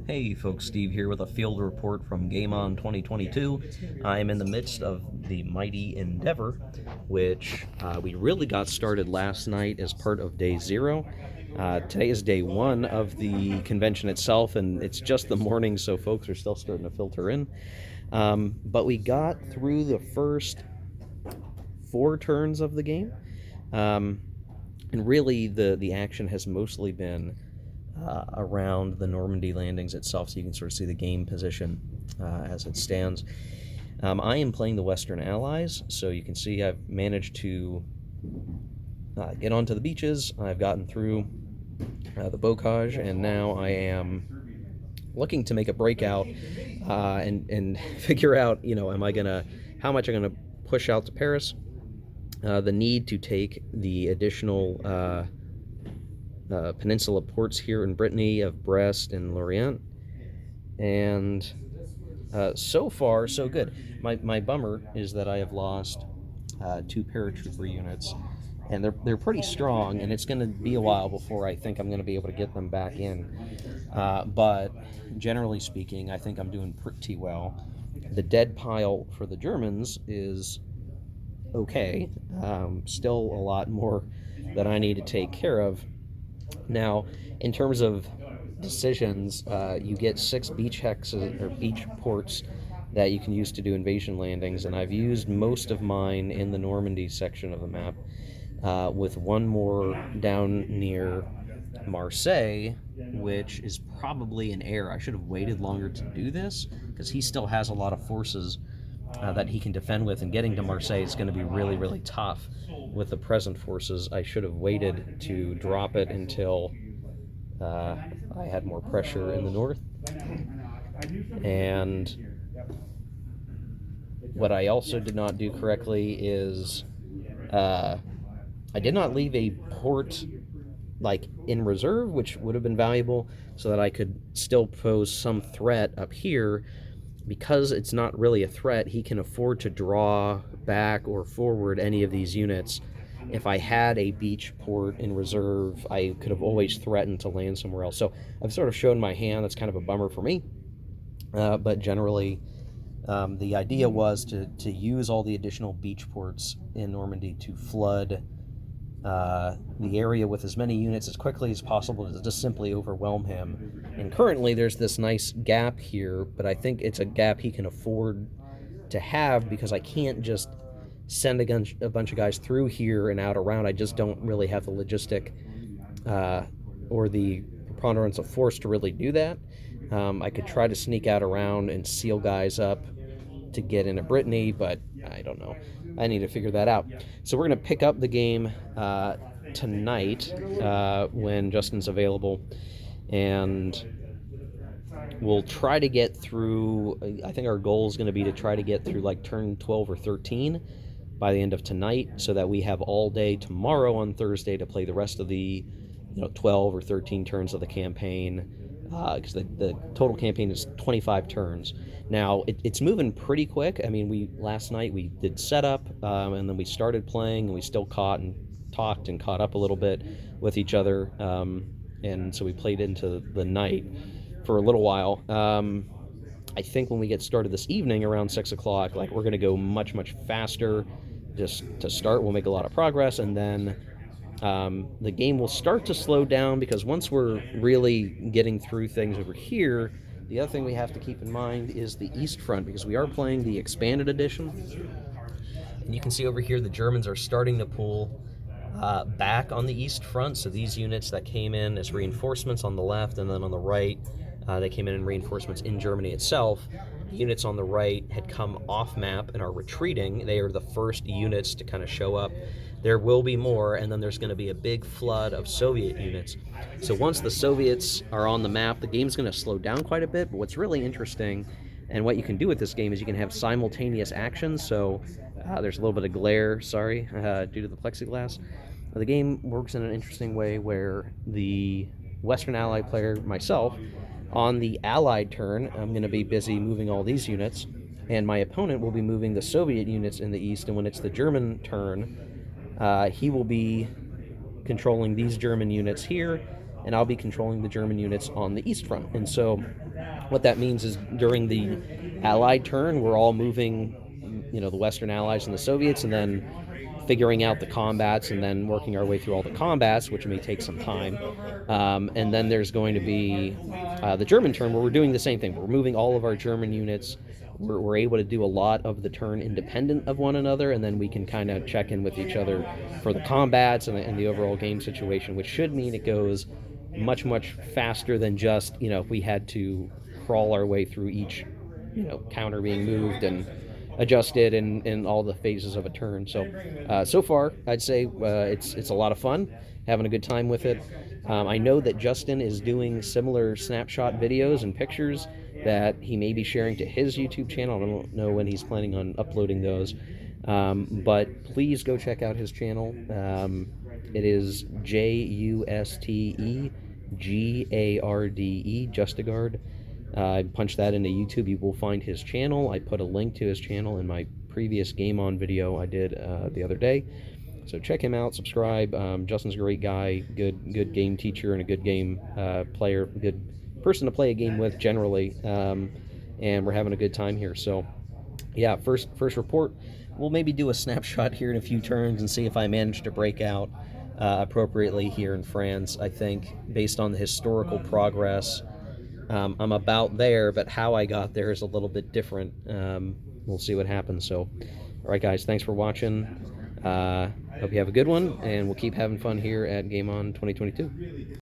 Hey folks, Steve here with a field report from Game On 2022. I am in the midst of the mighty Endeavor, which we really got started last night as part of day zero. Today is day one of the convention itself, and it's just the morning, so folks are still starting to filter in. But we got through the first four turns of the game, um, and really the action has mostly been around the Normandy landings itself, so you can sort of see the game position as it stands. I am playing the Western Allies, so you can see I've managed to get onto the beaches. I've gotten through the bocage, and now I am looking to make a breakout and figure out, how much I'm gonna push out to Paris. The need to take the additional peninsula ports here in Brittany of Brest and Lorient. And so far, so good. My bummer is that I have lost two paratrooper units, and they're pretty strong, and it's going to be a while before I think I'm going to be able to get them back in. But generally speaking, I think I'm doing pretty well. The dead pile for the Germans is okay. Still a lot more that I need to take care of. Now, in terms of decisions, you get 6 beach hexes or beach ports that you can use to do invasion landings, and I've used most of mine in the Normandy section of the map, with one more down near Marseille, which is probably an error. I should have waited longer to do this because he still has a lot of forces that he can defend with, and getting to Marseille is going to be really, really tough with the present forces. I should have waited to drop it until I had more pressure in the north. And what I also did not do correctly is I did not leave a port like in reserve, which would have been valuable, so that I could still pose some threat up here. Because it's not really a threat, he can afford to draw back or forward any of these units. If I had a beach port in reserve, I could have always threatened to land somewhere else. So I've sort of shown my hand. That's kind of a bummer for me. But generally, the idea was to use all the additional beach ports in Normandy to flood the area with as many units as quickly as possible to just simply overwhelm him. And currently there's this nice gap here, but I think it's a gap he can afford to have because I can't just send a bunch of guys through here and out around. I just don't really have the logistic or the preponderance of force to really do that. I could try to sneak out around and seal guys up to get into Brittany, but I don't know. I need to figure that out. So we're going to pick up the game tonight when Justin's available, and we'll try to get through. I think our goal is going to be to try to get through like turn 12 or 13 by the end of tonight, so that we have all day tomorrow on Thursday to play the rest of the 12 or 13 turns of the campaign, because the total campaign is 25 turns. Now it's moving pretty quick. I mean, last night we did setup, and then we started playing, and we still talked and caught up a little bit with each other, and so we played into the night for a little while. I think when we get started this evening around 6 o'clock, like, we're going to go much, much faster. Just to start, we'll make a lot of progress, and then the game will start to slow down, because once we're really getting through things over here, the other thing we have to keep in mind is the East Front, because we are playing the expanded edition. And you can see over here the Germans are starting to pull back on the East Front. So these units that came in as reinforcements on the left, and then on the right, they came in reinforcements in Germany itself. The units on the right had come off map and are retreating. They are the first units to kind of show up. There will be more, and then there's going to be a big flood of Soviet units. So once the Soviets are on the map, the game's going to slow down quite a bit. But what's really interesting, and what you can do with this game, is you can have simultaneous actions. So there's a little bit of glare, sorry, due to the plexiglass. The game works in an interesting way where the Western Allied player, myself, on the Allied turn, I'm going to be busy moving all these units, and my opponent will be moving the Soviet units in the east, and when it's the German turn, he will be controlling these German units here, and I'll be controlling the German units on the East Front. And so what that means is during the Allied turn, we're all moving, the Western Allies and the Soviets, and then figuring out the combats and then working our way through all the combats, which may take some time. And then there's going to be the German turn where we're doing the same thing. We're moving all of our German units. We're able to do a lot of the turn independent of one another, and then we can kind of check in with each other for the combats and the overall game situation, which should mean it goes much, much faster than just, if we had to crawl our way through each, counter being moved and adjusted in all the phases of a turn. So far, I'd say it's a lot of fun, having a good time with it. I know that Justin is doing similar snapshot videos and pictures that he may be sharing to his YouTube channel. I don't know when he's planning on uploading those, but please go check out his channel. It is JUSTEGARDE, Justigard. Punch that into YouTube, you will find his channel. I put a link to his channel in my previous Game On video I did the other day. So check him out, subscribe. Justin's a great guy, good game teacher, and a good game player, good person to play a game with generally. And we're having a good time here. So yeah, first report. We'll maybe do a snapshot here in a few turns and see if I manage to break out appropriately here in France. I think based on the historical progress, I'm about there, but how I got there is a little bit different. We'll see what happens. So, all right, guys, thanks for watching. Hope you have a good one, and we'll keep having fun here at Game On 2022.